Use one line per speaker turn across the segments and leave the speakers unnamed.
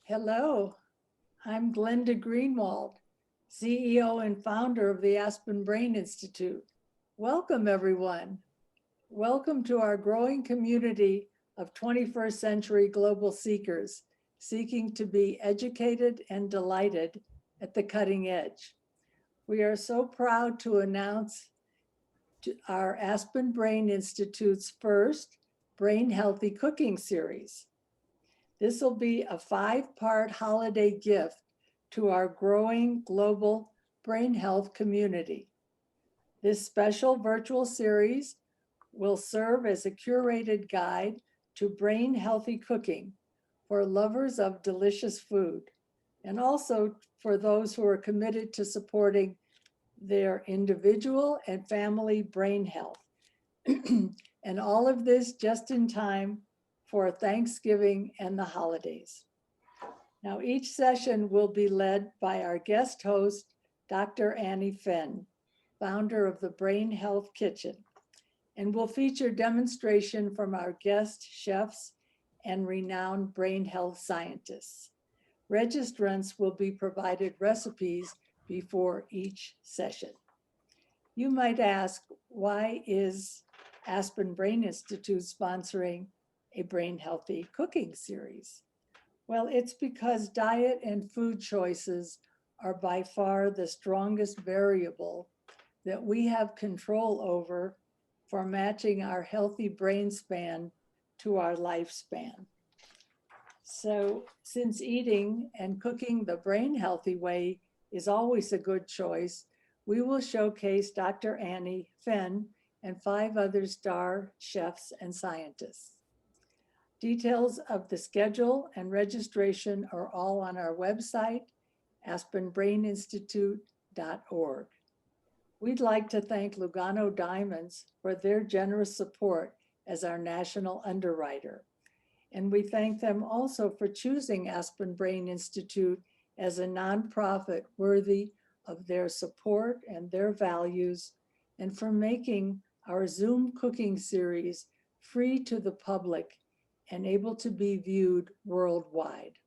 Hello, I'm Glenda Greenwald, CEO and founder of the Aspen Brain Institute. Welcome, everyone. Welcome to our growing community of 21st century global seekers seeking to be educated and delighted at the cutting edge. We are so proud to announce our Aspen Brain Institute's first Brain Healthy Cooking Series. This will be a 5-part holiday gift to our growing global brain health community. This special virtual series will serve as a curated guide to brain healthy cooking for lovers of delicious food, and also for those who are committed to supporting their individual and family brain health. And all of this just in time for Thanksgiving and the holidays. Now, each session will be led by our guest host, Dr. Annie Fenn, founder of the Brain Health Kitchen, and will feature demonstration from our guest chefs and renowned brain health scientists. Registrants will be provided recipes before each session. You might ask, why is Aspen Brain Institute sponsoring a brain healthy cooking series? Well, it's because diet and food choices are by far the strongest variable that we have control over for matching our healthy brain span to our lifespan. So since eating and cooking the brain healthy way is always a good choice, we will showcase Dr. Annie Fenn and 5 other star chefs and scientists. Details of the schedule and registration are all on our website, aspenbraininstitute.org. We'd like to thank Lugano Diamonds for their generous support as our national underwriter. And we thank them also for choosing Aspen Brain Institute as a nonprofit worthy of their support and their values, and for making our Zoom cooking series free to the public and able to be viewed worldwide.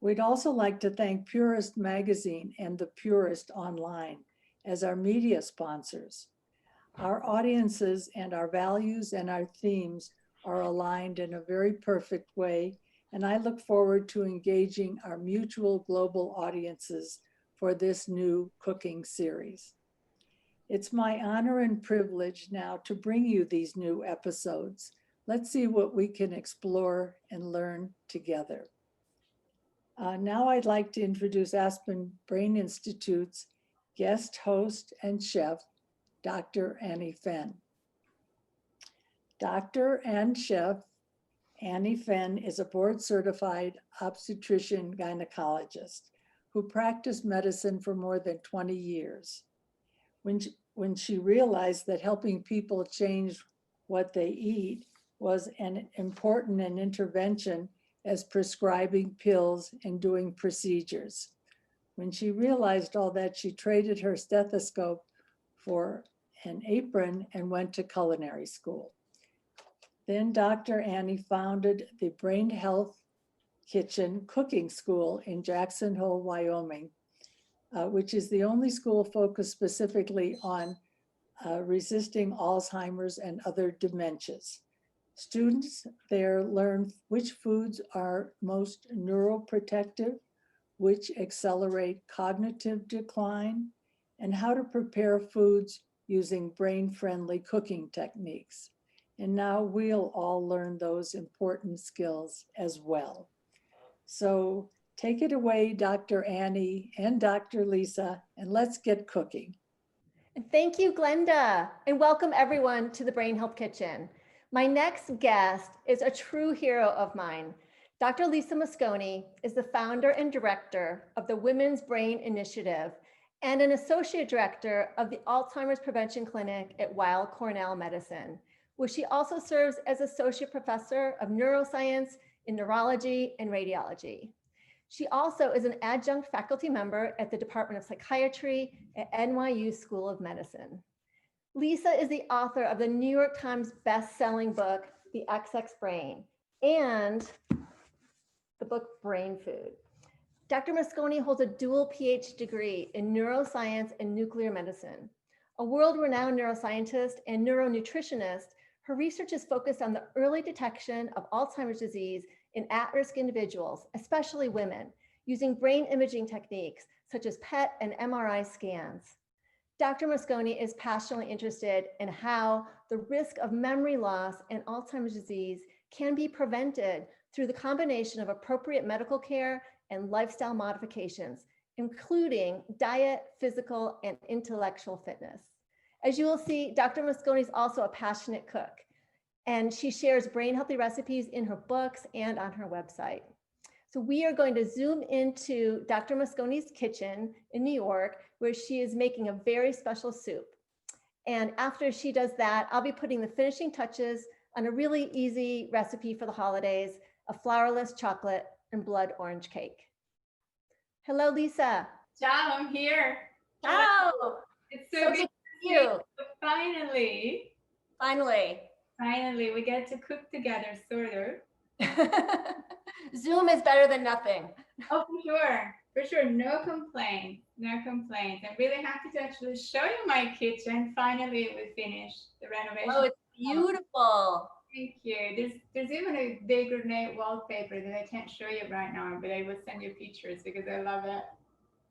We'd also like to thank Purist Magazine and The Purist Online as our media sponsors. Our audiences and our values and our themes are aligned in a very perfect way, and I look forward to engaging our mutual global audiences for this new cooking series. It's my honor and privilege now to bring you these new episodes. Let's see what we can explore and learn together. Now I'd like to introduce Aspen Brain Institute's guest host and chef, Dr. Annie Fenn. Dr. and Chef Annie Fenn is a board-certified obstetrician gynecologist who practiced medicine for more than 20 years. When she realized that helping people change what they eat was an important an intervention as prescribing pills and doing procedures. When she realized all that, she traded her stethoscope for an apron and went to culinary school. Then Dr. Annie founded the Brain Health Kitchen Cooking School in Jackson Hole, Wyoming, which is the only school focused specifically on resisting Alzheimer's and other dementias. Students there learn which foods are most neuroprotective, which accelerate cognitive decline, and how to prepare foods using brain-friendly cooking techniques. And now we'll all learn those important skills as well. So take it away, Dr. Annie and Dr. Lisa, and let's get cooking.
Thank you, Glenda, and welcome everyone to the Brain Health Kitchen. My next guest is a true hero of mine. Dr. Lisa Moscone is the founder and director of the Women's Brain Initiative and an associate director of the Alzheimer's Prevention Clinic at Weill Cornell Medicine, where she also serves as associate professor of neuroscience in neurology and radiology. She also is an adjunct faculty member at the Department of Psychiatry at NYU School of Medicine. Lisa is the author of the New York Times best-selling book, The XX Brain, and the the book Brain Food. Dr. Moscone holds a dual PhD degree in neuroscience and nuclear medicine. A world-renowned neuroscientist and neuronutritionist, her research is focused on the early detection of Alzheimer's disease in at-risk individuals, especially women, using brain imaging techniques such as PET and MRI scans. Dr. Moscone is passionately interested in how the risk of memory loss and Alzheimer's disease can be prevented through the combination of appropriate medical care and lifestyle modifications, including diet, physical, and intellectual fitness. As you will see, Dr. Moscone is also a passionate cook, and she shares brain healthy recipes in her books and on her website. So we are going to zoom into Dr. Moscone's kitchen in New York, where she is making a very special soup. And after she does that, I'll be putting the finishing touches on a really easy recipe for the holidays, a flourless chocolate and blood orange cake. Hello, Lisa.
Ciao, I'm here.
Ciao.
It's so good to see you. Finally, we get to cook together, sort of.
Zoom is better than nothing.
Oh, for sure. No complaints. I'm really happy to actually show you my kitchen. Finally, we finished the renovation.
Oh, it's beautiful.
Thank you. There's even a big ornate wallpaper that I can't show you right now, but I will send you pictures because I love it.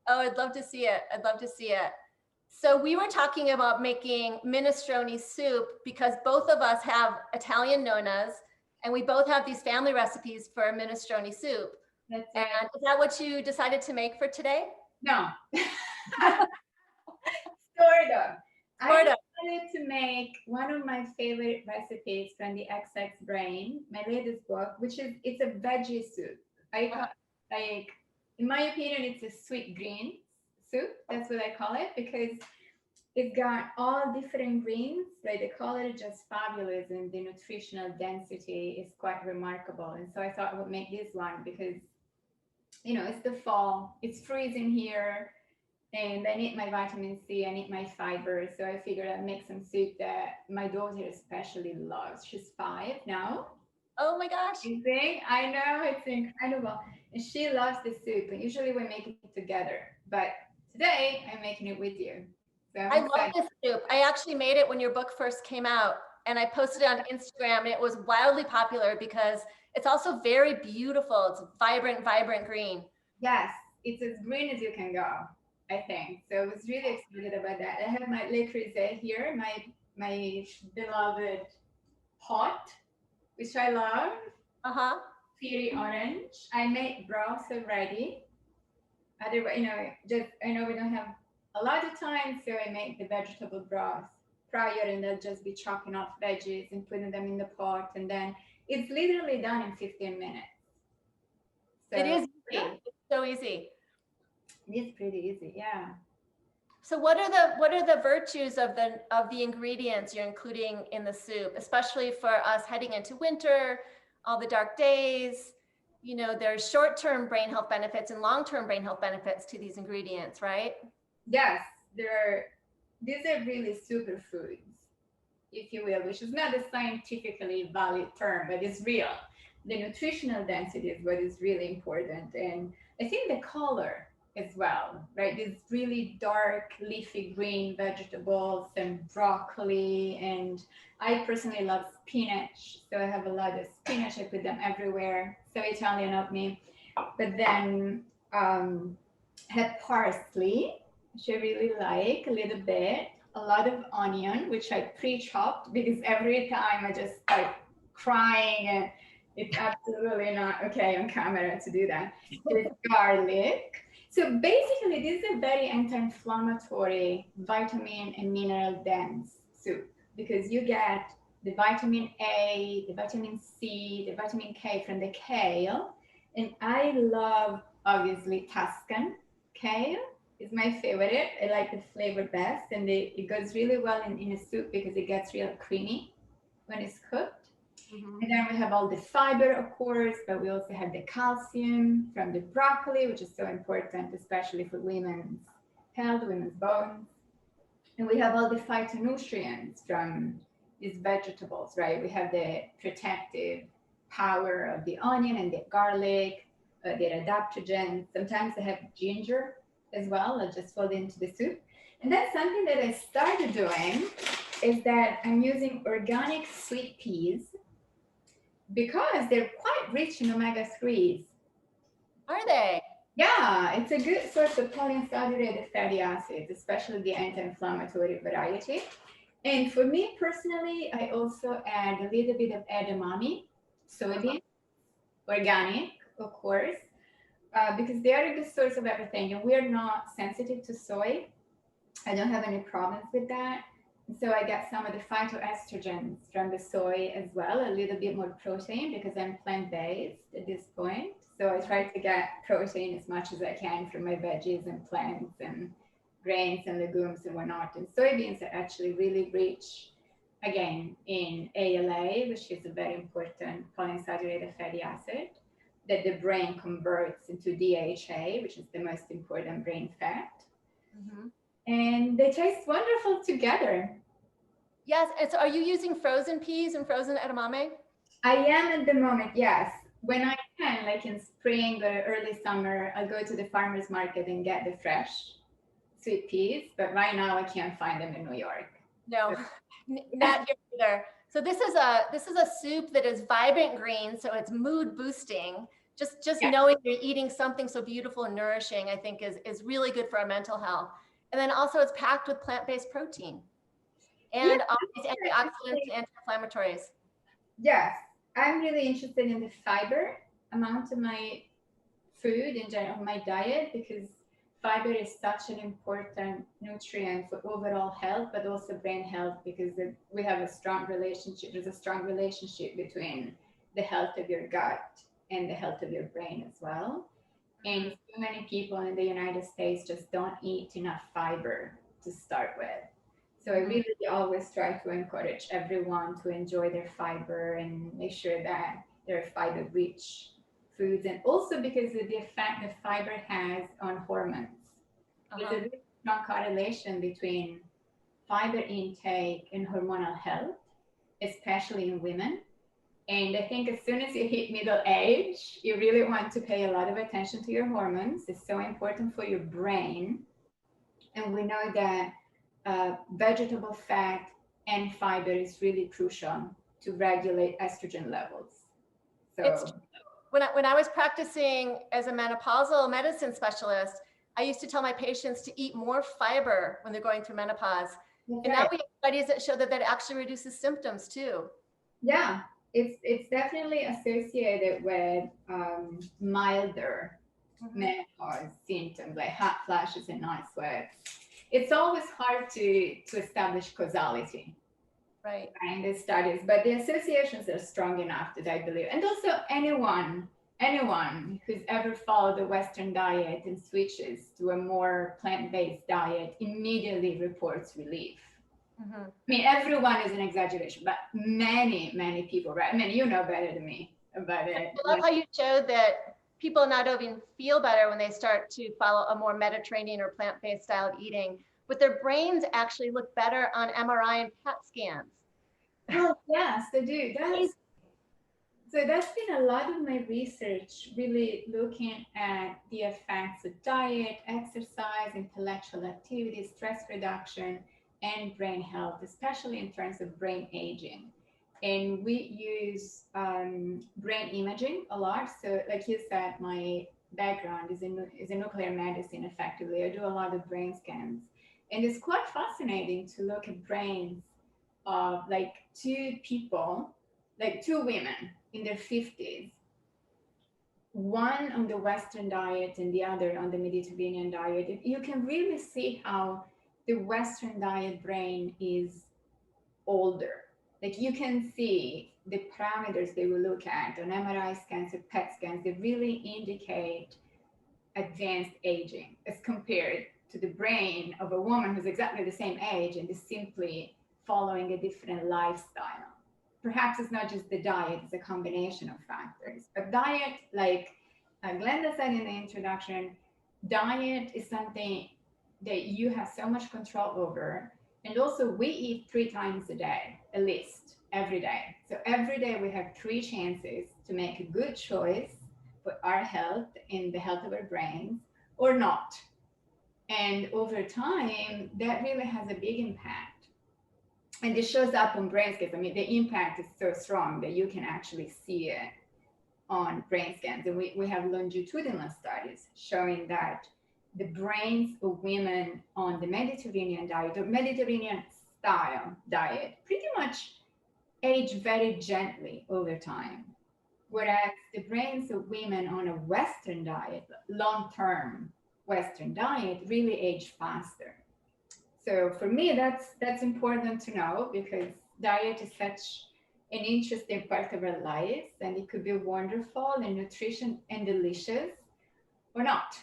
Oh, I'd love to see it. So we were talking about making minestrone soup because both of us have Italian nonnas, and we both have these family recipes for minestrone soup.
That's
and
it.
Is that what you decided to make for today?
No. Sort of. I decided to make one of my favorite recipes from the XX Brain, my latest book, which is, it's a veggie soup. Like, in my opinion, it's a sweet green soup. That's what I call it, because it's got all different greens. Like, the color is just fabulous, and the nutritional density is quite remarkable. And so I thought I would make this one because, you know, it's the fall, it's freezing here, and I need my vitamin C, I need my fiber. So I figured I'd make some soup that my daughter especially loves. She's 5 now.
Oh my gosh.
You think? I know, it's incredible. And she loves the soup, and usually we make it together. But today I'm making it with you. So
I love this soup. I actually made it when your book first came out, and I posted it on Instagram, and it was wildly popular because it's also very beautiful. It's vibrant green.
Yes, it's as green as you can go, I think. So I was really excited about that. I have my Le Creuset here, my beloved pot, which I love. Fiery orange. I made broth already. Otherwise, you know, I know we don't have a lot of time, so I make the vegetable broth prior, and I'll just be chopping off veggies and putting them in the pot, and then it's literally done in 15 minutes. So,
it is easy. It's so easy.
It's pretty easy, yeah.
So what are the virtues of the ingredients you're including in the soup, especially for us heading into winter, all the dark days? You know, there's short-term brain health benefits and long-term brain health benefits to these ingredients, right?
Yes, these are really superfoods, if you will, which is not a scientifically valid term, but it's real. The nutritional density is what is really important. And I think the color as well, right? These really dark leafy green vegetables and broccoli. And I personally love spinach. So I have a lot of spinach. I put them everywhere. So Italian of me. But then have parsley, which I really like a little bit. A lot of onion, which I pre-chopped because every time I just start crying, and it's absolutely not okay on camera to do that. There's garlic. So basically, this is a very anti-inflammatory, vitamin and mineral dense soup because you get the vitamin A, the vitamin C, the vitamin K from the kale. And I love, obviously, Tuscan kale. Is my favorite. I like the flavor best, and it goes really well in a soup because it gets real creamy when it's cooked. And then we have all the fiber, of course, but we also have the calcium from the broccoli, which is so important, especially for women's health, women's bones. And we have all the phytonutrients from these vegetables, right? We have the protective power of the onion and the garlic. they're adaptogens. Sometimes they have ginger as well. I just fold into the soup. And that's something that I started doing is that I'm using organic sweet peas because they're quite rich in omega-3s.
Are they?
Yeah, it's a good source of polyunsaturated fatty acids, especially the anti-inflammatory variety. And for me personally, I also add a little bit of edamame, soybean, organic, of course, because they are a good source of everything. And we are not sensitive to soy. I don't have any problems with that. So I get some of the phytoestrogens from the soy as well, a little bit more protein because I'm plant-based at this point. So I try to get protein as much as I can from my veggies and plants and grains and legumes and whatnot. And soybeans are actually really rich, again, in ALA, which is a very important polyunsaturated fatty acid that the brain converts into DHA, which is the most important brain fat.
Mm-hmm.
And they taste wonderful together.
Yes. And so are you using frozen peas and frozen edamame?
I am at the moment, yes. When I can, like in spring or early summer, I'll go to the farmer's market and get the fresh sweet peas. But right now I can't find them in New York.
No, not here either. So this is a soup that is vibrant green, so it's mood boosting. Just
Yeah.
knowing you're eating something so beautiful and nourishing, I think is really good for our mental health. And then also it's packed with plant-based protein and all these antioxidants and anti-inflammatories.
Yes, I'm really interested in the fiber amount of my food in general, my diet, because fiber is such an important nutrient for overall health, but also brain health, because we have a strong relationship. There's a strong relationship between the health of your gut and the health of your brain as well. And so many people in the United States just don't eat enough fiber to start with. So I really always try to encourage everyone to enjoy their fiber and make sure that they're fiber-rich foods. And also because of the effect that fiber has on hormones. There's a really strong correlation between fiber intake and hormonal health, especially in women. And I think as soon as you hit middle age, you really want to pay a lot of attention to your hormones. It's so important for your brain. And we know that vegetable fat and fiber is really crucial to regulate estrogen levels. So
when I was practicing as a menopausal medicine specialist, I used to tell my patients to eat more fiber when they're going through menopause. And now we have studies that show that actually reduces symptoms too.
Yeah, it's definitely associated with milder menopause symptoms like hot flashes and night sweats. It's always hard to establish causality,
right,
in the studies, but the associations are strong enough that I believe. And also anyone who's ever followed the Western diet and switches to a more plant-based diet immediately reports relief. I mean, everyone is an exaggeration, but many people, right? I mean, you know better than me about it.
I love how you showed that people not only feel better when they start to follow a more Mediterranean or plant-based style of eating, but their brains actually look better on MRI and PET scans.
Oh, yes, they do. So that's been a lot of my research, really looking at the effects of diet, exercise, intellectual activity, stress reduction, and brain health, especially in terms of brain aging. And we use brain imaging a lot. So like you said, my background is in nuclear medicine, effectively. I do a lot of brain scans. And it's quite fascinating to look at brains of like two people, like two women in their 50s, one on the Western diet and the other on the Mediterranean diet. You can really see how the Western diet brain is older. Like you can see the parameters they will look at on MRI scans or PET scans that really indicate advanced aging as compared to the brain of a woman who's exactly the same age and is simply following a different lifestyle. Perhaps it's not just the diet, it's a combination of factors. But diet, like Glenda said in the introduction, diet is something that you have so much control over. And also we eat 3 times a day, at least every day. So every day we have 3 chances to make a good choice for our health and the health of our brains or not. And over time, that really has a big impact. And it shows up on brain scans. I mean, the impact is so strong that you can actually see it on brain scans. And we have longitudinal studies showing that the brains of women on the Mediterranean diet or Mediterranean style diet pretty much age very gently over time. Whereas the brains of women on a Western diet, long-term Western diet, really age faster. So for me, that's important to know because diet is such an interesting part of our lives, and it could be wonderful and nutrition and delicious or not.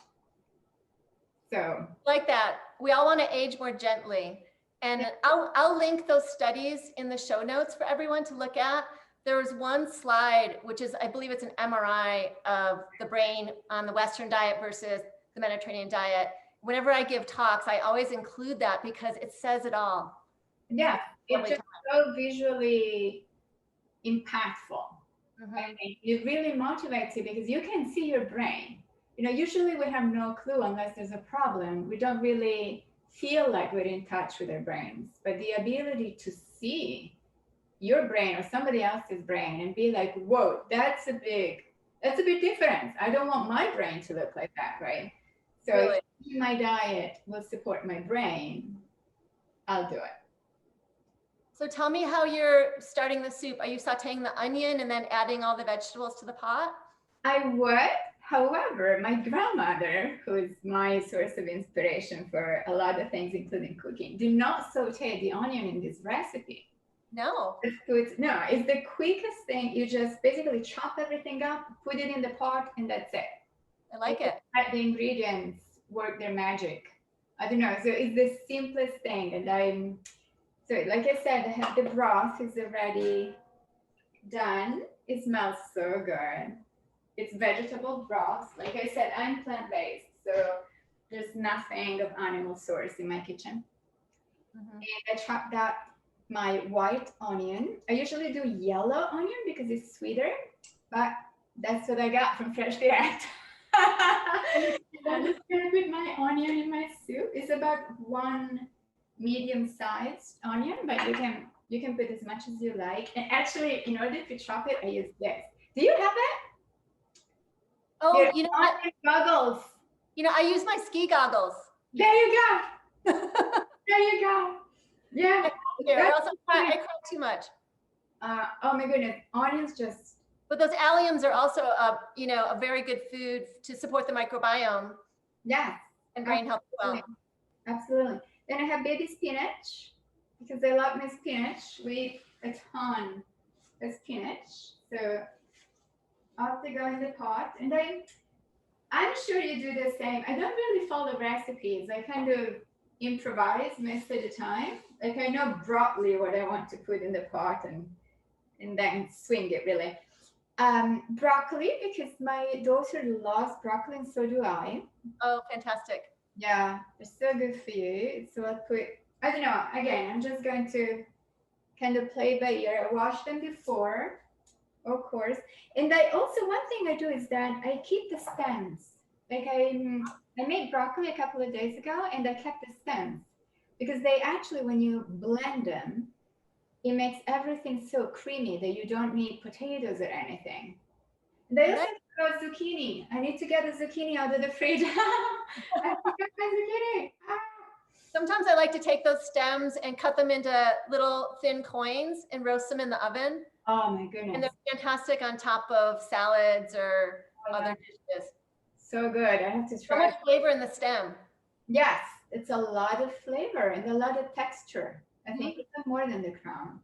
So
like that. We all want to age more gently. And I'll link those studies in the show notes for everyone to look at. There was one slide, which is, I believe it's an MRI of the brain on the Western diet versus the Mediterranean diet. Whenever I give talks, I always include that because it says it all.
yeah, it's just so visually impactful.
Mhm.
And it really motivates you because you can see your brain. You know, usually we have no clue unless there's a problem. We don't really feel like we're in touch with our brains, but the ability to see your brain or somebody else's brain and be like, whoa, that's a big difference. I don't want my brain to look like that, right? So
Really?
if my diet will support my brain, I'll do it.
So tell me how you're starting the soup. Are you sauteing the onion and then adding all the vegetables to the pot?
I would. However, my grandmother, who is my source of inspiration for a lot of things, including cooking, did not saute the onion in this recipe.
No.
It's the quickest thing. You just basically chop everything up, put it in the pot, and that's it.
I like it.
Let the ingredients work their magic. I don't know. So it's the simplest thing. And so like I said, I have the broth is already done. It smells so good. It's vegetable broth. Like I said, I'm plant-based, so there's nothing of animal source in my kitchen.
Mhm.
And I chopped up my white onion. I usually do yellow onion because it's sweeter, but that's what I got from Fresh Direct. I'm just gonna put my onion in my soup. It's about one medium-sized onion, but you can put as much as you like. And actually, in order to chop it, I use this. Do you have it?
Oh,
Your
you know what?
onion goggles.
You know, I use my ski goggles.
There you go. There you go. Yeah.
I also I cry too much.
Oh my goodness, onions just.
But those alliums are also a very good food to support the microbiome
Yes.
and brain health as well.
Absolutely. Then I have baby spinach because I love my spinach. We eat a ton of spinach. So off they go in the pot. And I'm sure you do the same. I don't really follow recipes. I kind of improvise most of the time. Like I know broadly what I want to put in the pot and then swing it really. Broccoli, because my daughter loves broccoli and so do I.
Oh, fantastic.
Yeah, they're so good for you. So I'll put, I don't know, again, I'm just going to kind of play by ear. I washed them before, of course. And I also, one thing I do is that I keep the stems. Like I made broccoli a couple of days ago and I kept the stems because they actually, when you blend them, it makes everything so creamy that you don't need potatoes or anything. And I also got zucchini. I need to get the zucchini out of the fridge. I forgot my zucchini.
Sometimes I like to take those stems and cut them into little thin coins and roast them in the oven.
Oh my goodness.
And they're fantastic on top of salads or other dishes.
So good. I have to try.
So much flavor in the stem.
Yes, it's a lot of flavor and a lot of texture. I think it's more than the crown.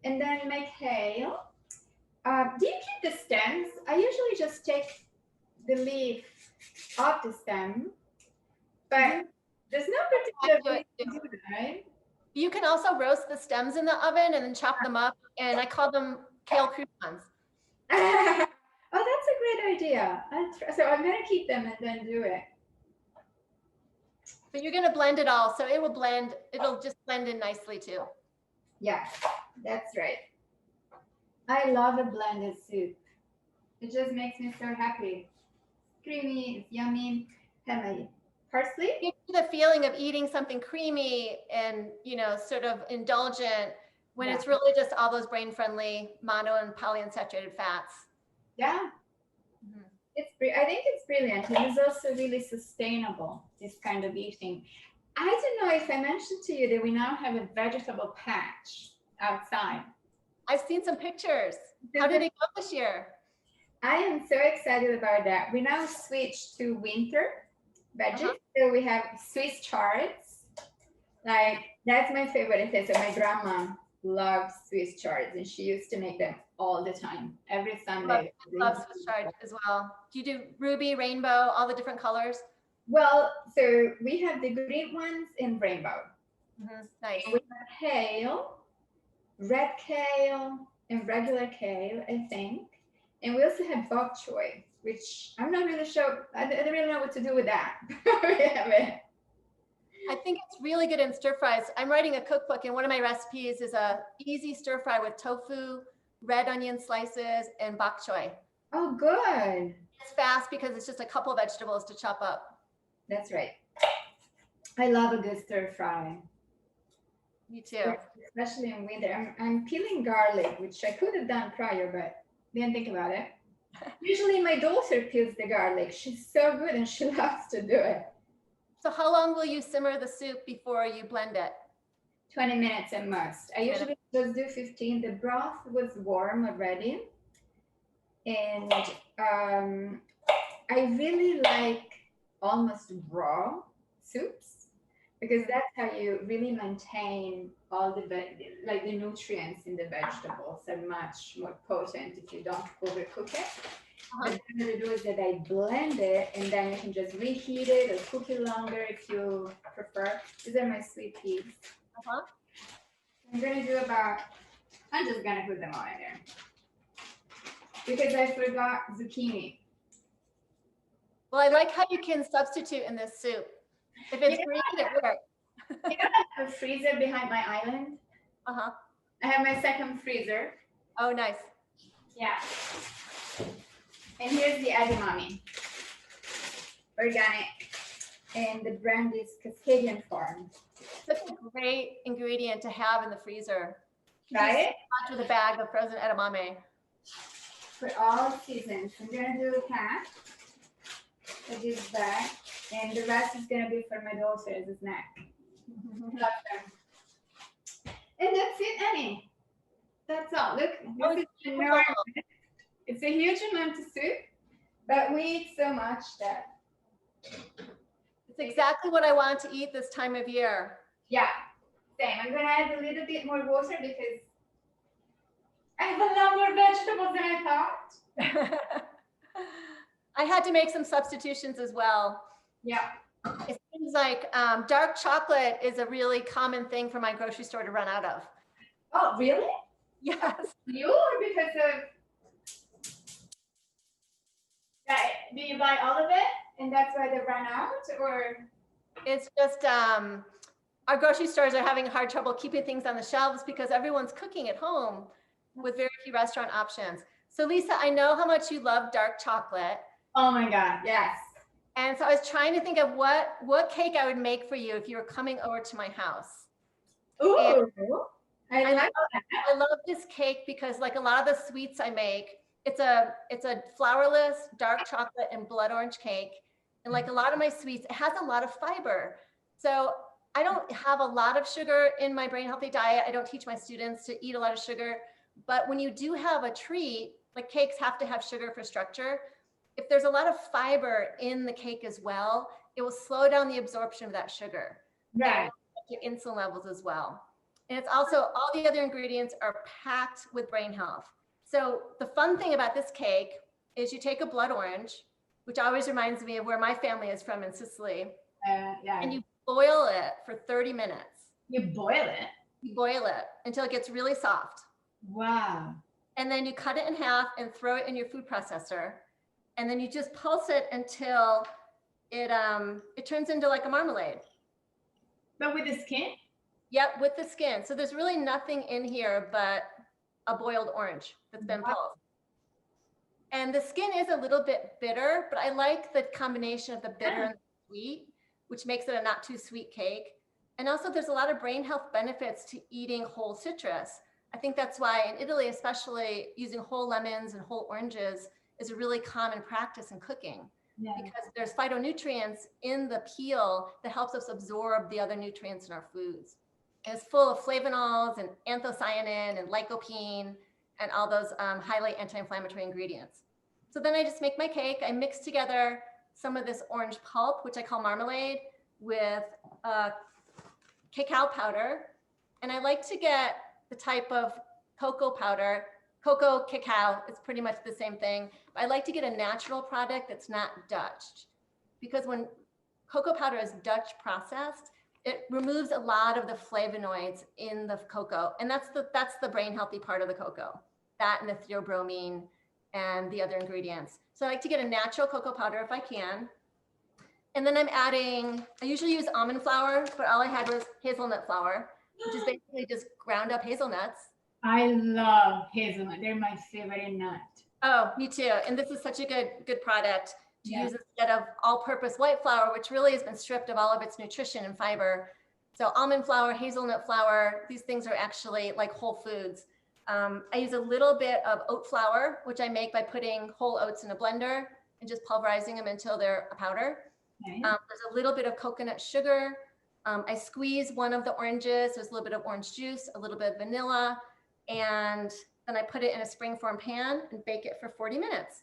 And then my kale. Do you keep the stems? I usually just take the leaf off the stem, but there's no particular way to do that, right?
You can also roast the stems in the oven and then chop them up, and I call them kale croutons.
Oh, that's a great idea. So I'm gonna keep them and then do it.
But you're gonna blend it all, so it'll just blend in nicely too.
Yeah, that's right. I love a blended soup. It It just makes me so happy. Creamy, it's yummy. Have my parsley.
Gives you the feeling of eating something creamy and, you know, sort of indulgent when
Yeah.
it's really just all those brain-friendly mono and polyunsaturated fats.
Yeah.
Mhm.
I think it's brilliant. It is also really sustainable, this kind of eating. I don't know if I mentioned to you that we now have a vegetable patch outside.
I've seen some pictures. How did it go this year?
I am so excited about that. We now switched to winter veggies.
Uh-huh.
So we have Swiss chards. Like, that's my favorite thing. So my grandma loves Swiss chards, and she used to make them all the time, every Sunday.
Love Swiss chard as well. Do you do ruby, rainbow, all the different colors?
Well, so we have the green ones in rainbow.
Nice.
We have kale, red kale, and regular kale, I think. And we also have bok choy, which I'm not really sure. I don't really know what to do with that. We have it.
I think it's really good in stir fries. I'm writing a cookbook, and one of my recipes is a easy stir fry with tofu, red onion slices, and bok choy.
Oh, good.
It's fast because it's just a couple vegetables to chop up.
That's right. I love a good stir fry.
Me too.
Especially in winter. I'm peeling garlic, which I could have done prior, but didn't think about it. Usually my daughter peels the garlic. She's so good and she loves to do it.
So how long will you simmer the soup before you blend it?
20 minutes at most. I usually just do 15. The broth was warm already. And I really like almost raw soups because that's how you really maintain all the like the nutrients in the vegetables are much more potent if you don't overcook it. But what I do is that I blend it, and then you can just reheat it or cook it longer if you prefer. These are my sweet peas. I'm gonna do I'm just gonna put them all in there because I forgot zucchini.
Well, I like how you can substitute in this soup. If it's green, it works.
You know, I have a freezer behind my island. I have my second freezer.
Oh, nice.
Yeah. And here's the edamame, organic, and the brand is Cascadian Farm.
Such a great ingredient to have in the freezer.
Try it?
With a bag of frozen edamame.
For all seasons. I'm gonna do a pack of this bag, and the rest is gonna be for my daughter as a snack. Love them. And that's it, Annie. That's all. Look, this is enormous. It's a huge amount of soup, but we eat so much that
it's exactly what I want to eat this time of year.
Yeah, same. I'm gonna add a little bit more water because I have a lot more vegetables than I thought.
I had to make some substitutions as well.
Yeah.
It seems like dark chocolate is a really common thing for my grocery store to run out of.
Oh, really?
Yes.
You or because of do you buy all of it and that's why they run out, or?
It's just our grocery stores are having hard trouble keeping things on the shelves because everyone's cooking at home with very few restaurant options. So Lisa, I know how much you love dark chocolate.
Oh my God, yes.
And so I was trying to think of what cake I would make for you if you were coming over to my house.
Ooh,
I love this cake because like a lot of the sweets I make, it's a flourless dark chocolate and blood orange cake. And like a lot of my sweets, it has a lot of fiber. So I don't have a lot of sugar in my brain healthy diet. I don't teach my students to eat a lot of sugar. But when you do have a treat, like cakes have to have sugar for structure. If there's a lot of fiber in the cake as well, it will slow down the absorption of that sugar.
Right.
Your insulin levels as well. And it's also, all the other ingredients are packed with brain health. So the fun thing about this cake is you take a blood orange, which always reminds me of where my family is from in Sicily.
Yeah.
And you boil it for 30 minutes.
You boil it?
You boil it until it gets really soft.
Wow.
And then you cut it in half and throw it in your food processor. And then you just pulse it until it turns into like a marmalade.
But with the skin?
Yep, with the skin. So there's really nothing in here but a boiled orange that's been pulsed. And the skin is a little bit bitter, but I like the combination of the bitter and the sweet, which makes it a not too sweet cake. And also there's a lot of brain health benefits to eating whole citrus. I think that's why in Italy, especially, using whole lemons and whole oranges is a really common practice in cooking.
Yeah.
Because there's phytonutrients in the peel that helps us absorb the other nutrients in our foods. And it's full of flavonols and anthocyanin and lycopene and all those highly anti-inflammatory ingredients. So then I just make my cake. I mix together some of this orange pulp, which I call marmalade, with cacao powder. And I like to get the type of cocoa powder. Cocoa, cacao, it's pretty much the same thing. But I like to get a natural product that's not Dutched, because when cocoa powder is Dutch processed, it removes a lot of the flavonoids in the cocoa. And that's the brain healthy part of the cocoa, that and the theobromine and the other ingredients. So I like to get a natural cocoa powder if I can. And then I usually use almond flour, but all I had was hazelnut flour, which is basically just ground up hazelnuts.
I love hazelnut. They're my favorite nut.
Oh, me too. And this is such a good product to use instead of all-purpose white flour, which really has been stripped of all of its nutrition and fiber. So almond flour, hazelnut flour, these things are actually like whole foods. I use a little bit of oat flour, which I make by putting whole oats in a blender and just pulverizing them until they're a powder.
Nice.
There's a little bit of coconut sugar. I squeeze one of the oranges. There's a little bit of orange juice, a little bit of vanilla, and then I put it in a springform pan and bake it for 40 minutes.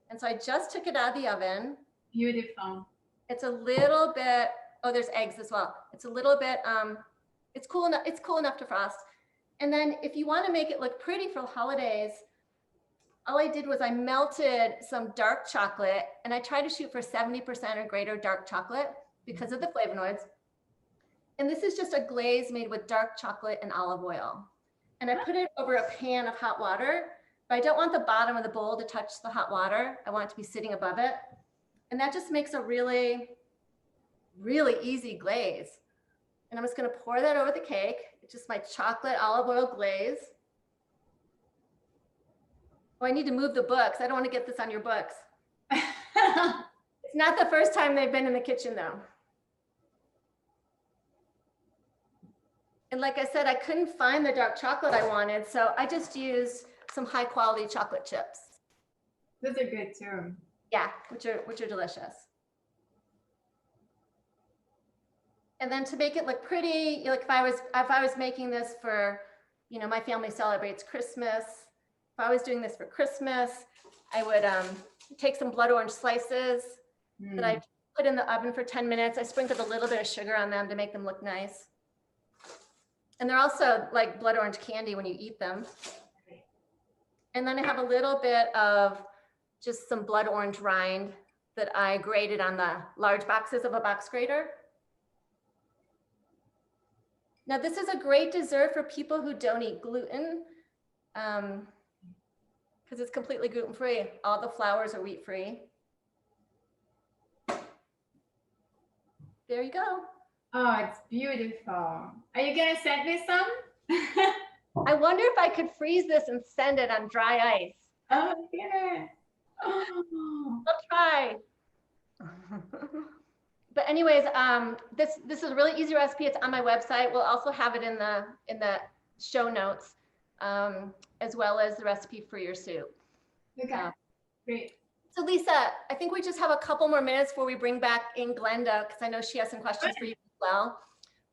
And so I just took it out of the oven.
Beautiful.
It's a little bit, oh, there's eggs as well. It's a little bit, it's cool enough to frost. And then if you want to make it look pretty for the holidays, all I did was I melted some dark chocolate, and I try to shoot for 70% or greater dark chocolate because of the flavonoids. And this is just a glaze made with dark chocolate and olive oil. And I put it over a pan of hot water, but I don't want the bottom of the bowl to touch the hot water. I want it to be sitting above it. And that just makes a really, really easy glaze. And I'm just going to pour that over the cake. It's just my chocolate olive oil glaze. Oh, I need to move the books. I don't want to get this on your books. It's not the first time they've been in the kitchen though. And like I said, I couldn't find the dark chocolate I wanted, so I just used some high quality chocolate chips.
Those are good too.
Yeah, which are delicious. And then to make it look pretty, like if I was making this for, my family celebrates Christmas. If I was doing this for Christmas, I would take some blood orange slices that I put in the oven for 10 minutes. I sprinkled a little bit of sugar on them to make them look nice. And they're also like blood orange candy when you eat them. And then I have a little bit of just some blood orange rind that I grated on the large boxes of a box grater. Now this is a great dessert for people who don't eat gluten because it's completely gluten-free. All the flours are wheat-free. There you go.
Oh, it's beautiful. Are you gonna send me some?
I wonder if I could freeze this and send it on dry ice.
Oh, yeah. Oh.
I'll try. But anyways, this is a really easy recipe. It's on my website. We'll also have it in the show notes, as well as the recipe for your soup.
Okay, great.
So Lisa, I think we just have a couple more minutes before we bring back in Glenda, because I know she has some questions for you as well.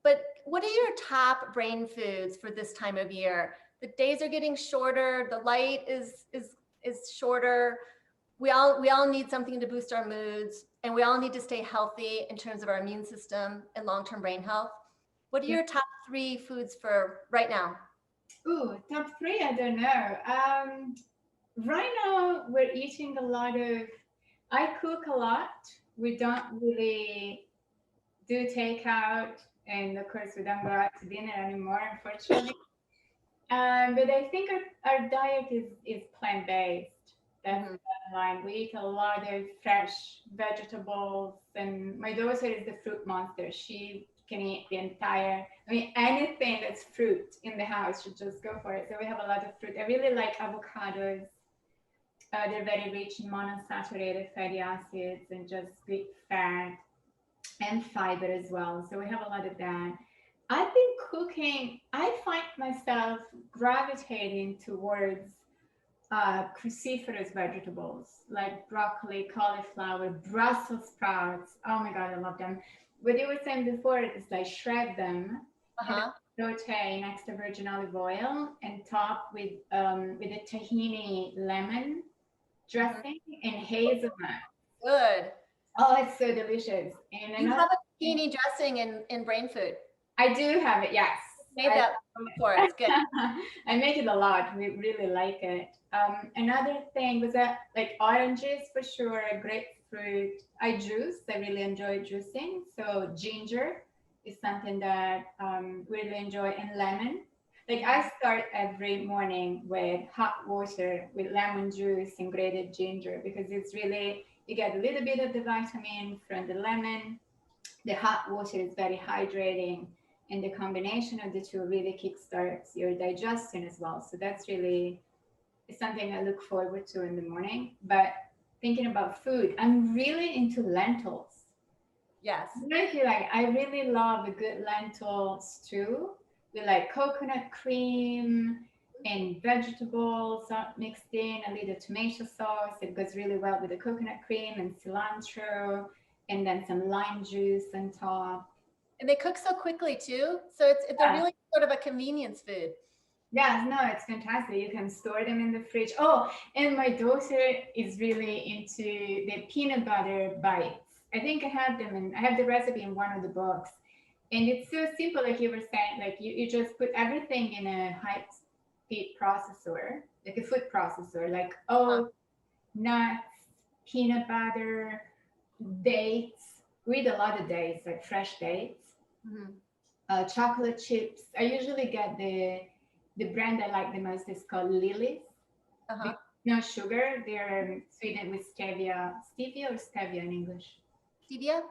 But what are your top brain foods for this time of year? The days are getting shorter. The light is shorter. We all need something to boost our moods, and we all need to stay healthy in terms of our immune system and long-term brain health. What are your top 3 foods for right now?
Ooh, top 3, I don't know. Right now we're eating a lot of, I cook a lot. We don't really do takeout, and of course we don't go out to dinner anymore, unfortunately. But I think our diet is plant-based. That's the line. We eat a lot of fresh vegetables, and my daughter is the fruit monster. She can eat the entire, anything that's fruit in the house, she'll just go for it. So we have a lot of fruit. I really like avocados. They're very rich in monounsaturated fatty acids and just good fat and fiber as well. So we have a lot of that. I've been cooking. I find myself gravitating towards cruciferous vegetables like broccoli, cauliflower, Brussels sprouts. Oh my God, I love them. What you were saying before is like shred them,
Uh-huh.
saute in extra virgin olive oil and top with a tahini lemon dressing and hazelnut.
Good.
Oh, it's so delicious. And
You
another
have a tahini dressing in brain food.
I do have it, yes.
Made that before. It's good.
I make it a lot. We really like it. Another thing was that like oranges for sure, grapefruit. I juice. I really enjoy juicing. So ginger is something that really enjoy, and lemon. Like I start every morning with hot water with lemon juice and grated ginger because it's really, you get a little bit of the vitamin from the lemon. The hot water is very hydrating, and the combination of the two really kickstarts your digestion as well. So that's really something I look forward to in the morning. But thinking about food, I'm really into lentils.
Yes.
I don't know if you like, I really love a good lentil stew with like coconut cream and vegetables mixed in, a little tomato sauce. It goes really well with the coconut cream and cilantro, and then some lime juice on top.
And they cook so quickly too. So they're really sort of a convenience food.
Yeah, no, it's fantastic. You can store them in the fridge. Oh, and my daughter is really into the peanut butter bites. I think I have them, and I have the recipe in one of the books. And it's so simple, like you were saying, like you just put everything in a high speed processor, like a food processor, like oats, nuts, peanut butter, dates. We eat a lot of dates, like fresh dates. Chocolate chips. I usually get the brand I like the most is called Lily's. No sugar. They're sweetened with stevia or stevia in English. Stevia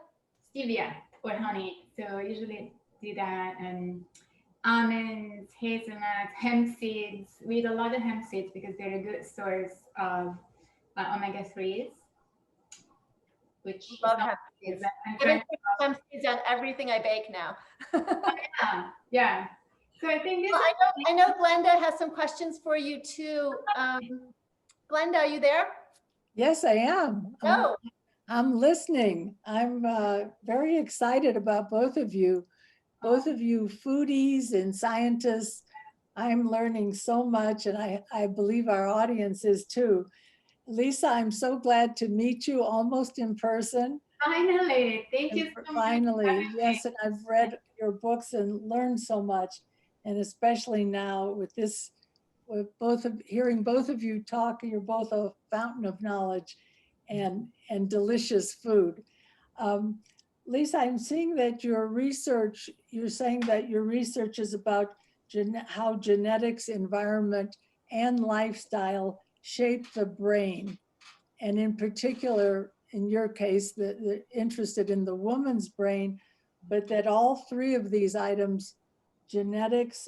or honey. So I usually do that. And almonds, hazelnuts, hemp seeds. We eat a lot of hemp seeds because they're a good source of omega-3s. Which
love hemp seeds. Hemp seeds on everything I bake now.
Yeah. So I think this.
I know Glenda has some questions for you too. Glenda, are you there?
Yes, I am.
No.
I'm listening. I'm very excited about both of you foodies and scientists. I'm learning so much, and I believe our audience is too. Lisa, I'm so glad to meet you almost in person.
Finally, thank you so much.
Finally, yes, and I've read your books and learned so much, and especially now with this, with hearing both of you talk, you're both a fountain of knowledge and delicious food. Lisa, I'm seeing that you're saying that your research is about how genetics, environment, and lifestyle shape the brain. And in particular, in your case, the interested in the woman's brain, but that all three of these items, genetics,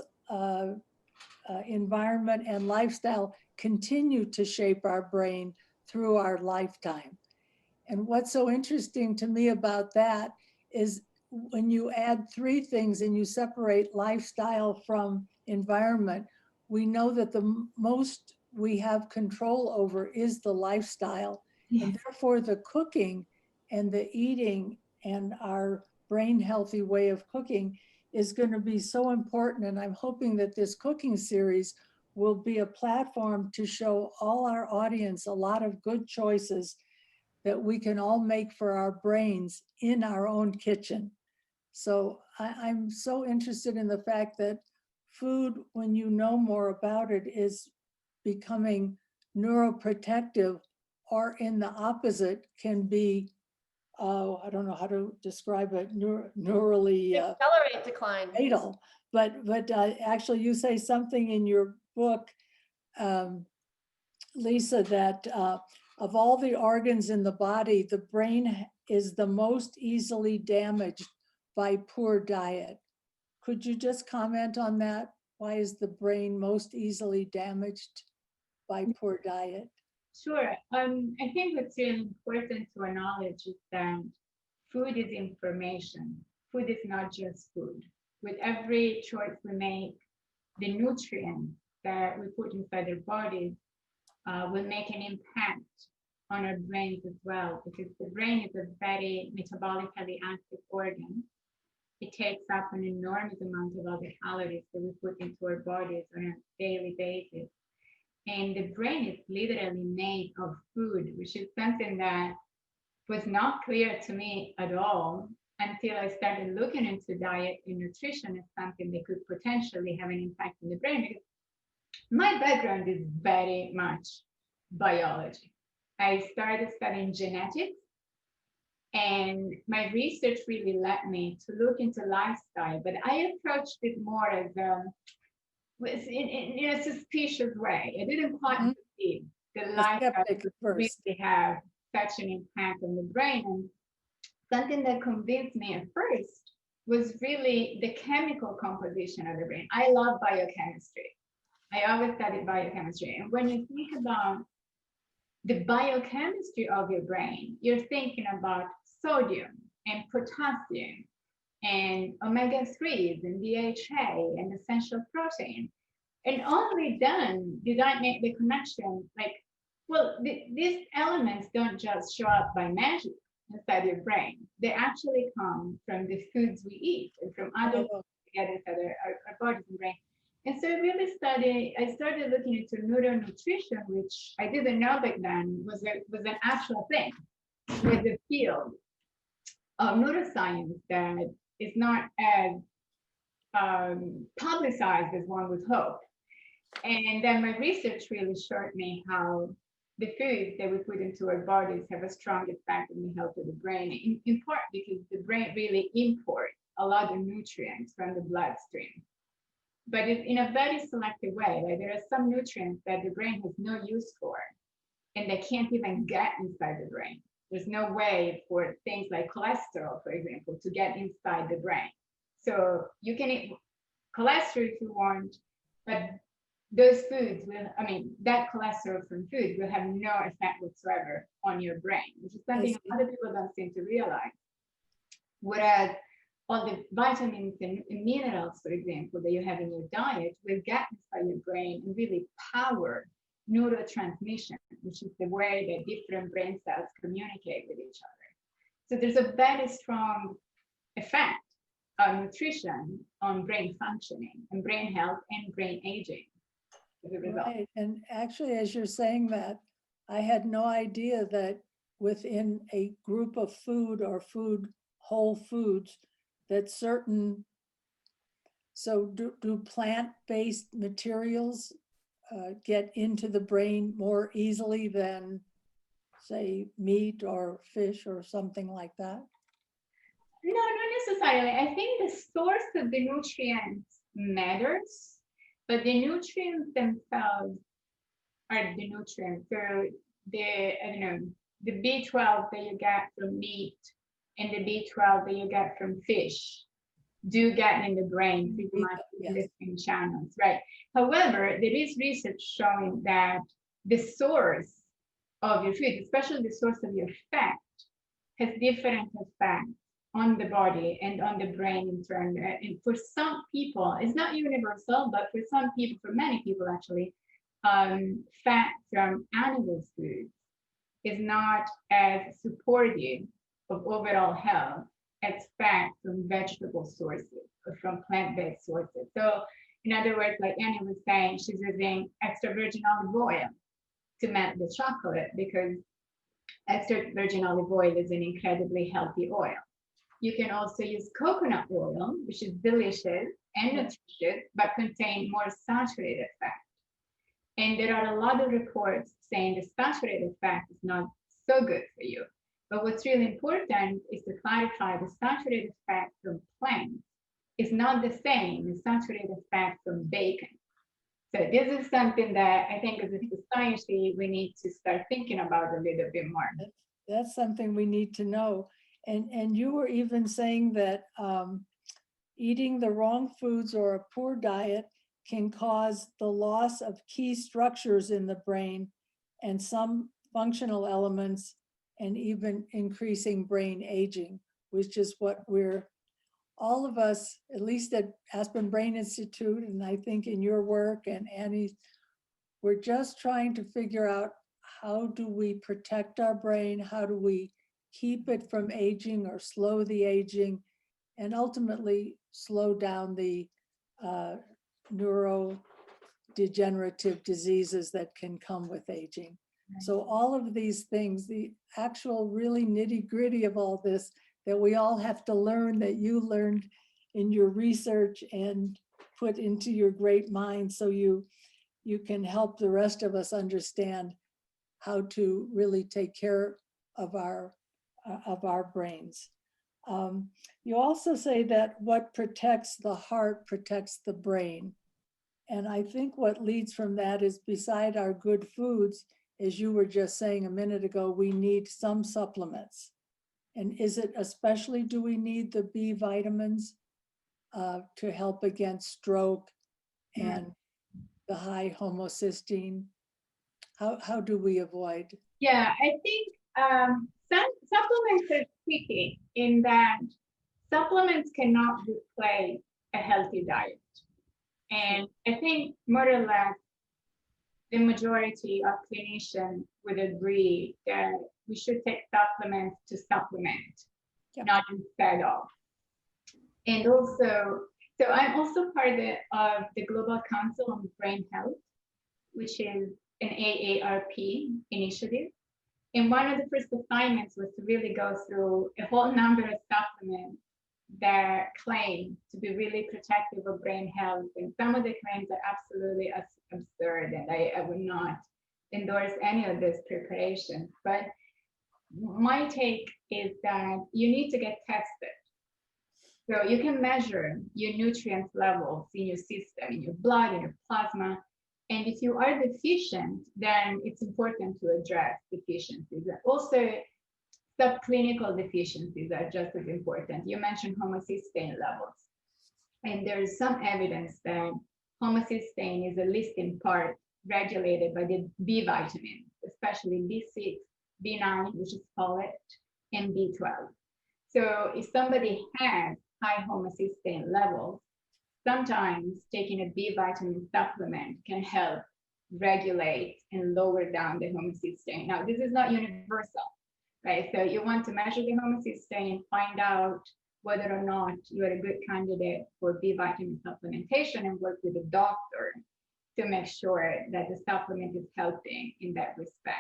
environment, and lifestyle, continue to shape our brain through our lifetime. And what's so interesting to me about that is when you add three things and you separate lifestyle from environment, we know that the most we have control over is the lifestyle. Yes. And therefore the cooking and the eating and our brain healthy way of cooking is going to be so important. And I'm hoping that this cooking series will be a platform to show all our audience a lot of good choices that we can all make for our brains in our own kitchen. So I'm so interested in the fact that food, when you know more about it, is becoming neuroprotective, or in the opposite, can be, I don't know how to describe it, neurally
accelerate decline.
Fatal. But actually you say something in your book, Lisa, that of all the organs in the body, the brain is the most easily damaged by poor diet. Could you just comment on that? Why is the brain most easily damaged by poor diet?
Sure. I think what's really important to acknowledge is that food is information. Food is not just food. With every choice we make, the nutrients that we put inside our bodies will make an impact on our brains as well, because the brain is a very metabolically active organ. It takes up an enormous amount of all the calories that we put into our bodies on a daily basis. And the brain is literally made of food, which is something that was not clear to me at all until I started looking into diet and nutrition as something that could potentially have an impact on the brain. Because my background is very much biology. I started studying genetics, and my research really led me to look into lifestyle, but I approached it more as in a suspicious way. I didn't quite believe the lifestyle really have such an impact on the brain. And something that convinced me at first was really the chemical composition of the brain. I love biochemistry. I always studied biochemistry. And when you think about the biochemistry of your brain, you're thinking about sodium and potassium and omega-3s and DHA and essential protein. And only then did I make the connection, like, well, these elements don't just show up by magic inside your brain. They actually come from the foods we eat and from other foods we get inside our bodies and brain. And so I started looking into neuronutrition, which I didn't know back then was an actual thing, with the field of neuroscience that is not as publicized as one would hope. And then my research really showed me how the foods that we put into our bodies have a strong effect on the health of the brain, in part because the brain really imports a lot of nutrients from the bloodstream. But it's in a very selective way. Like there are some nutrients that the brain has no use for, and they can't even get inside the brain. There's no way for things like cholesterol, for example, to get inside the brain. So you can eat cholesterol if you want, but those foods will, that cholesterol from food will have no effect whatsoever on your brain, which is something other people don't seem to realize. Whereas all the vitamins and minerals, for example, that you have in your diet will get inside your brain and really power neurotransmission, which is the way that different brain cells communicate with each other. So there's a very strong effect of nutrition on brain functioning and brain health and brain aging.
Right. And actually, as you're saying that, I had no idea that within a group of food or whole foods, that certain, so do plant-based materials get into the brain more easily than, say, meat or fish or something like that?
No, not necessarily. I think the source of the nutrients matters, but the nutrients themselves are the nutrients. So the B12 that you get from meat and the B12 that you get from fish do get in the brain pretty much in the same channels, right? However, there is research showing that the source of your food, especially the source of your fat, has different effects on the body and on the brain in turn. And for some people, it's not universal, but for some people, for many people actually, fat from animal food is not as supportive of overall health as fat from vegetable sources or from plant-based sources. So in other words, like Annie was saying, she's using extra virgin olive oil to melt the chocolate because extra virgin olive oil is an incredibly healthy oil. You can also use coconut oil, which is delicious and nutritious, but contain more saturated fat. And there are a lot of reports saying the saturated fat is not so good for you. But what's really important is to clarify the saturated fat from plants is not the same as saturated fat from bacon. So this is something that I think as a society, we need to start thinking about a little bit more.
That's something we need to know. And you were even saying that eating the wrong foods or a poor diet can cause the loss of key structures in the brain, and some functional elements, and even increasing brain aging, which is what we're, all of us, at least at Aspen Brain Institute, and I think in your work and Annie's, we're just trying to figure out, how do we protect our brain? How do we keep it from aging or slow the aging, and ultimately slow down the neurodegenerative diseases that can come with aging. So all of these things, the actual really nitty gritty of all this that we all have to learn, that you learned in your research and put into your great mind, so you can help the rest of us understand how to really take care of our brains. You also say that what protects the heart protects the brain. And I think what leads from that is, beside our good foods, as you were just saying a minute ago, we need some supplements. And is it especially, do we need the B vitamins to help against stroke and the high homocysteine? How do we avoid?
Yeah, I think supplements are tricky in that supplements cannot replace a healthy diet. And I think more or less the majority of clinicians would agree that we should take supplements to supplement, not instead of. And also, so I'm also part of the Global Council on Brain Health, which is an AARP initiative. And one of the first assignments was to really go through a whole number of supplements that claim to be really protective of brain health. And some of the claims are absolutely absurd, and I would not endorse any of this preparation. But my take is that you need to get tested. So you can measure your nutrient levels in your system, in your blood, in your plasma. And if you are deficient, then it's important to address deficiencies. Also, subclinical deficiencies are just as important. You mentioned homocysteine levels. And there is some evidence that homocysteine is at least in part regulated by the B vitamins, especially B6, B9, which is folate, and B12. So if somebody has high homocysteine levels, sometimes taking a B vitamin supplement can help regulate and lower down the homocysteine. Now, this is not universal, right? So you want to measure the homocysteine, find out whether or not you're a good candidate for B vitamin supplementation, and work with a doctor to make sure that the supplement is helping in that respect.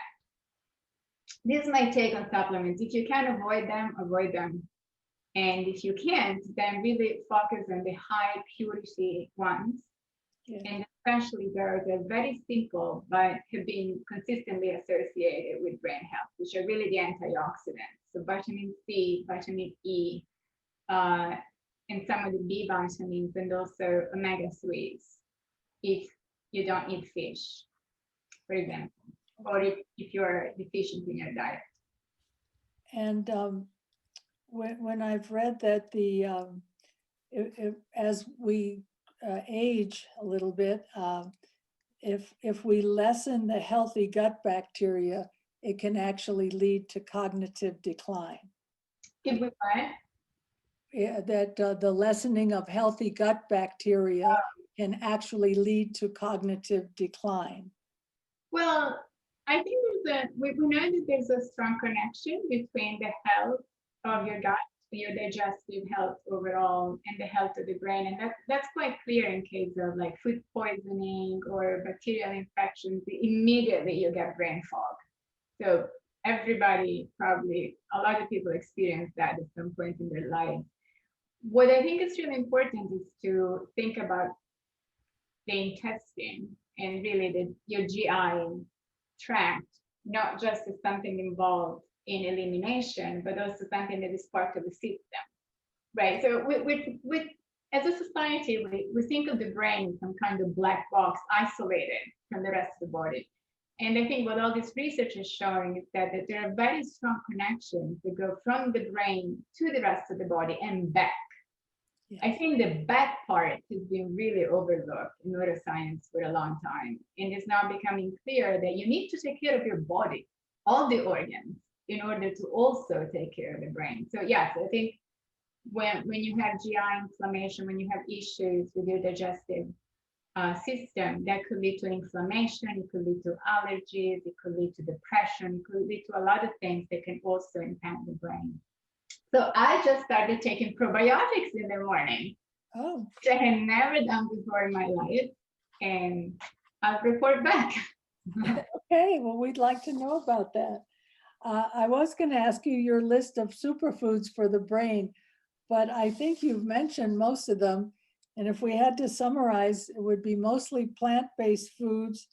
This is my take on supplements. If you can avoid them, avoid them. And if you can't, then really focus on the high purity ones. Yeah. And especially those that are very simple, but have been consistently associated with brain health, which are really the antioxidants. So vitamin C, vitamin E, and some of the B vitamins, and also omega-3s, if you don't eat fish, for example, or if you're deficient in your diet.
And when I've read that as we age a little bit, if we lessen the healthy gut bacteria, it can actually lead to cognitive decline.
If we what?
Yeah, that the lessening of healthy gut bacteria can actually lead to cognitive decline.
Well, I think we know that there's a strong connection between the health of your gut, your digestive health overall, and the health of the brain. And that's quite clear in case of like food poisoning or bacterial infections. Immediately you get brain fog. So everybody, probably a lot of people experience that at some point in their life. What I think is really important is to think about the intestine and really your GI tract, not just as something involved in elimination, but also something that is part of the system, right? So with as a society, we think of the brain as some kind of black box isolated from the rest of the body. And I think what all this research is showing is that there are very strong connections that go from the brain to the rest of the body and back.
Yeah.
I think the back part has been really overlooked in neuroscience for a long time. And it's now becoming clear that you need to take care of your body, all the organs, in order to also take care of the brain. So yes, I think when you have GI inflammation, when you have issues with your digestive system, that could lead to inflammation, it could lead to allergies, it could lead to depression, it could lead to a lot of things that can also impact the brain. So I just started taking probiotics in the morning,
Oh,
which I had never done before in my life, and I'll report back.
okay. Well, we'd like to know about that. I was going to ask you your list of superfoods for the brain, but I think you've mentioned most of them. And if we had to summarize, it would be mostly plant-based foods.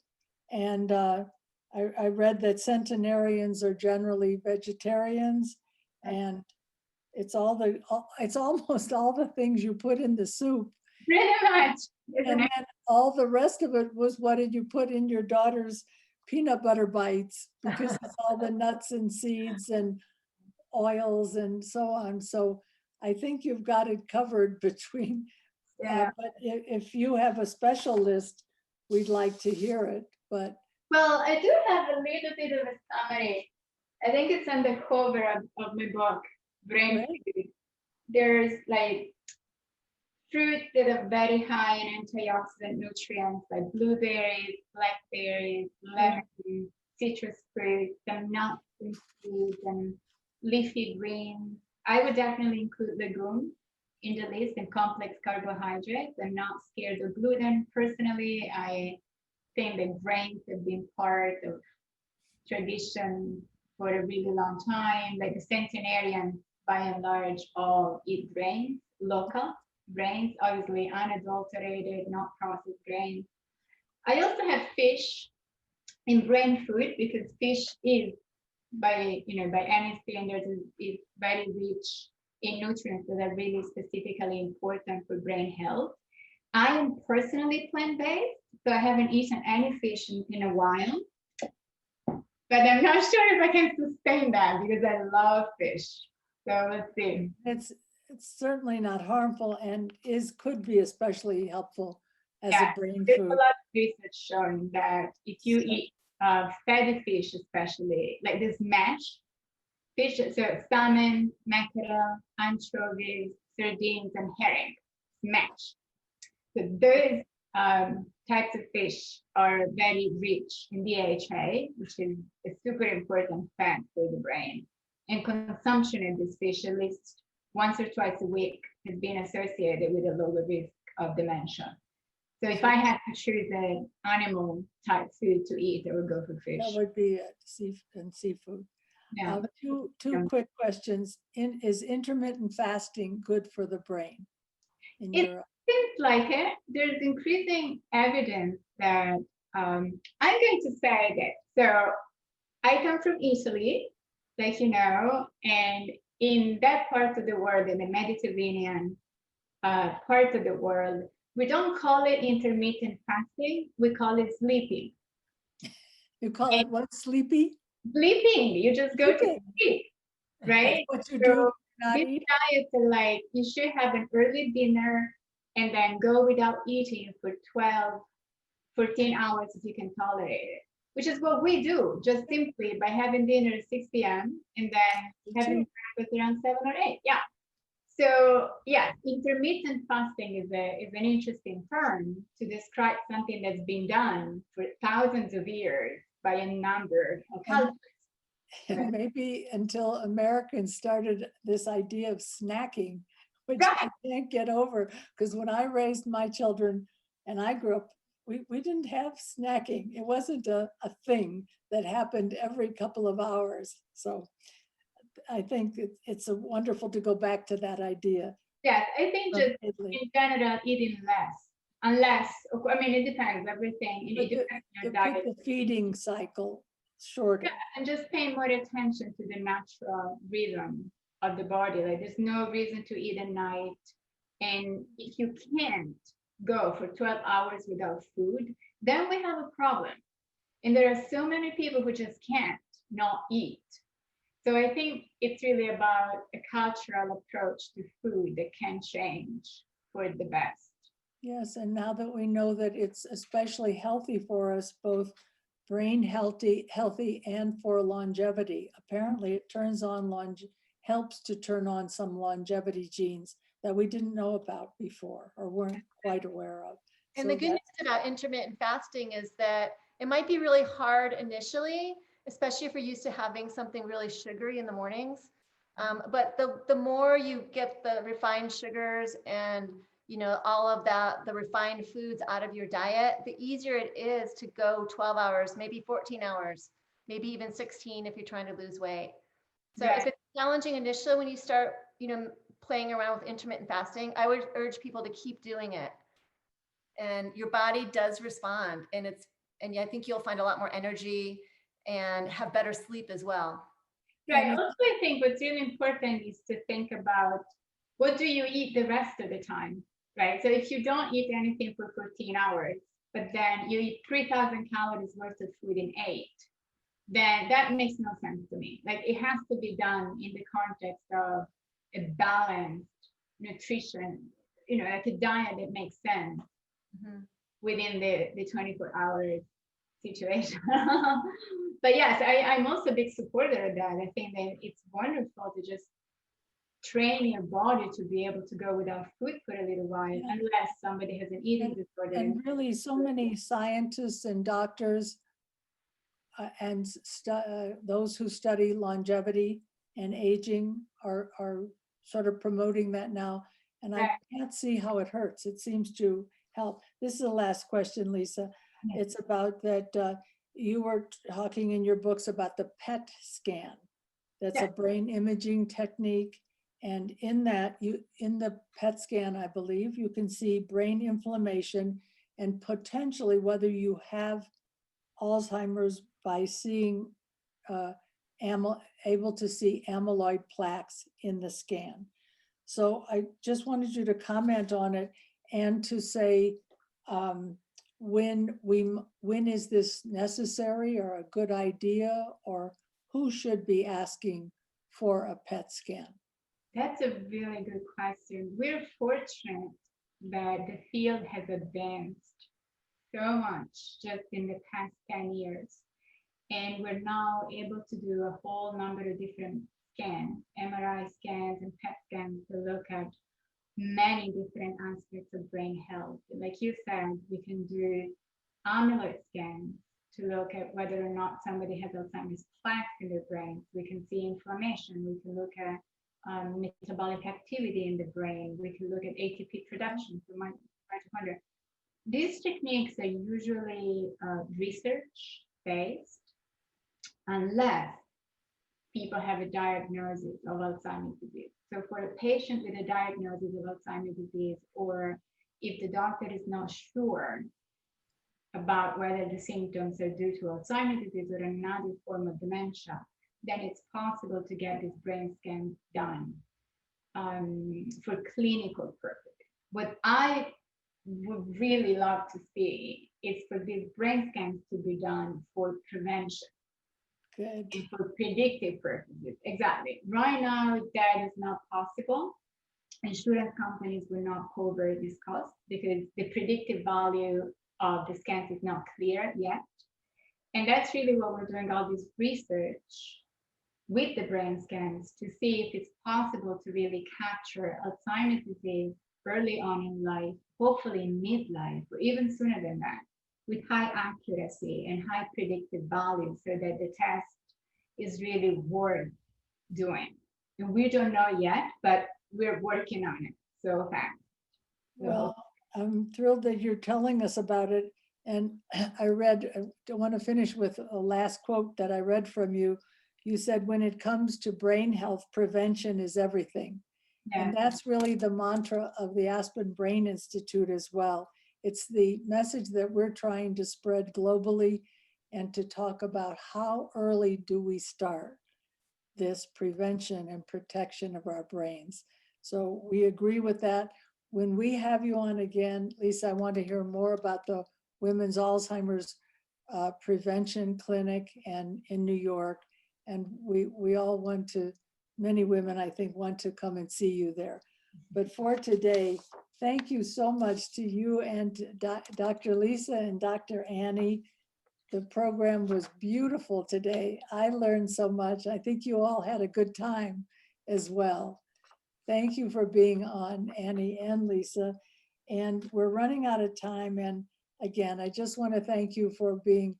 And I read that centenarians are generally vegetarians, and it's almost all the things you put in the soup.
Pretty much.
And then all the rest of it was, what did you put in your daughter's peanut butter bites? Because it's all the nuts and seeds and oils and so on. So I think you've got it covered between,
Yeah.
but if you have a special list, we'd like to hear it. But
Well, I do have a little bit of a summary. I think it's on the cover of my book, Brain
Right.
Food. There's like fruits that are very high in antioxidant nutrients, like blueberries, blackberries, lemon, citrus fruits, some nuts and seeds, and leafy greens. I would definitely include legumes in the list and complex carbohydrates. I'm not scared of gluten. Personally, I think that grains have been part of tradition for a really long time. Like the centenarians, by and large, all eat grains, local grains, obviously unadulterated, not processed grains. I also have fish in brain food because fish is, by any standards, is very rich in nutrients that are really specifically important for brain health. I am personally plant-based, so I haven't eaten any fish in a while. But I'm not sure if I can sustain that because I love fish. So let's see.
it's certainly not harmful and could be especially helpful as
Yeah,
a brain
there's a
food.
lot of research showing that if you eat fatty fish, especially like this mesh fish, so salmon, mackerel, anchovies, sardines, and herring, mesh. So those types of fish are very rich in DHA, which is a super important fat for the brain. And consumption of this fish, at least once or twice a week, has been associated with a lower risk of dementia. So if I had to choose an animal type food to eat, I would go for fish.
That would be seafood.
Yeah.
Two
Yeah.
quick questions. Is intermittent fasting good for the brain?
It seems like it. There's increasing evidence that I'm going to say that. So I come from Italy, like and in that part of the world, in the Mediterranean part of the world, we don't call it intermittent fasting. We call it sleeping.
You call it what? Sleepy?
Sleeping. You just go to sleep, right?
What you do? Not
These
eat?
diets are like you should have an early dinner and then go without eating for 12, 14 hours if you can tolerate it, which is what we do, just simply by having dinner at 6 p.m. and then having breakfast around 7 or 8. Yeah. So yeah, intermittent fasting is an interesting term to describe something that's been done for thousands of years by a number of cultures.
And maybe until Americans started this idea of snacking, which
Right.
I can't get over, because when I raised my children and I grew up, we didn't have snacking. It wasn't a thing that happened every couple of hours. So I think it's wonderful to go back to that idea.
Yes, I think just in general, eating less, unless, I mean, it depends, everything, it depends on your diet.
The feeding cycle shorter.
Yeah, and just paying more attention to the natural rhythm of the body. Like there's no reason to eat at night. And if you can't go for 12 hours without food, then we have a problem. And there are so many people who just can't not eat. So I think it's really about a cultural approach to food that can change for the best.
Yes, and now that we know that it's especially healthy for us, both brain healthy and for longevity. Apparently it turns on helps to turn on some longevity genes that we didn't know about before or weren't quite aware of.
And
So
the good news about intermittent fasting is that it might be really hard initially, especially if you're used to having something really sugary in the mornings. But the more you get the refined sugars and all of that, the refined foods out of your diet, the easier it is to go 12 hours, maybe 14 hours, maybe even 16 if you're trying to lose weight. So if it's challenging initially when you start, playing around with intermittent fasting, I would urge people to keep doing it. And your body does respond, and I think you'll find a lot more energy and have better sleep as well.
Right. Also, I think what's really important is to think about what do you eat the rest of the time, right? So if you don't eat anything for 14 hours, but then you eat 3,000 calories worth of food in 8, then that makes no sense to me. Like, it has to be done in the context of a balanced nutrition, like a diet that makes sense within the 24 hours situation. But yes, I'm also a big supporter of that. I think that it's wonderful to just train your body to be able to go without food for a little while, unless somebody has an eating disorder.
And really, so many scientists and doctors and those who study longevity and aging are sort of promoting that now. And I can't see how it hurts. It seems to help. This is the last question, Lisa. It's about that you were talking in your books about the PET scan. That's a brain imaging technique. And in that, in the PET scan, I believe, you can see brain inflammation and potentially whether you have Alzheimer's by seeing, able to see amyloid plaques in the scan. So I just wanted you to comment on it and to say, when is this necessary or a good idea, or who should be asking for a PET scan?
That's a really good question. We're fortunate that the field has advanced so much just in the past 10 years. And we're now able to do a whole number of different scans, MRI scans and PET scans, to look at many different aspects of brain health. Like you said, we can do amyloid scans to look at whether or not somebody has Alzheimer's plaques in their brain. We can see inflammation. We can look at metabolic activity in the brain. We can look at ATP production for mitochondria. These techniques are usually research-based, unless people have a diagnosis of Alzheimer's disease. So for a patient with a diagnosis of Alzheimer's disease, or if the doctor is not sure about whether the symptoms are due to Alzheimer's disease or another form of dementia, then it's possible to get this brain scan done for clinical purposes. What I would really love to see is for these brain scans to be done for prevention.
Good.
And for predictive purposes. Exactly. Right now, that is not possible. Insurance companies will not cover this cost because the predictive value of the scans is not clear yet. And that's really what we're doing, all this research with the brain scans to see if it's possible to really capture Alzheimer's disease early on in life, hopefully in midlife, or even sooner than that, with high accuracy and high predictive value, so that the test is really worth doing. And we don't know yet, but we're working on it so fast.
Well, I'm thrilled that you're telling us about it. And I want to finish with a last quote that I read from you. You said, when it comes to brain health, prevention is everything. Yeah. And that's really the mantra of the Aspen Brain Institute as well. It's the message that we're trying to spread globally, and to talk about how early do we start this prevention and protection of our brains. So we agree with that. When we have you on again, Lisa, I want to hear more about the Women's Alzheimer's Prevention Clinic and in New York, And we all want to, many women, I think, want to come and see you there. But for today, thank you so much to you and to Dr. Lisa and Dr. Annie. The program was beautiful today. I learned so much. I think you all had a good time as well. Thank you for being on, Annie and Lisa. And we're running out of time. And again, I just want to thank you for being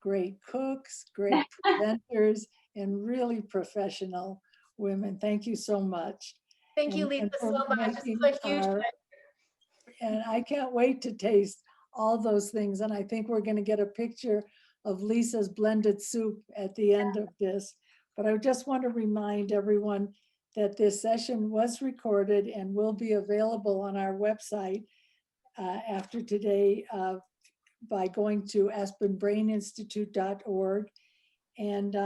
great cooks, great presenters, and really professional women. Thank you so much.
Thank you, Lisa,
for
so much. This
making
was a huge
our-
pleasure.
And I can't wait to taste all those things. And I think we're going to get a picture of Lisa's blended soup at the end of this. But I just want to remind everyone that this session was recorded and will be available on our website after today by going to aspenbraininstitute.org. And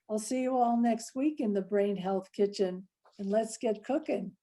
I'll see you all next week in the Brain Health Kitchen, and let's get cooking.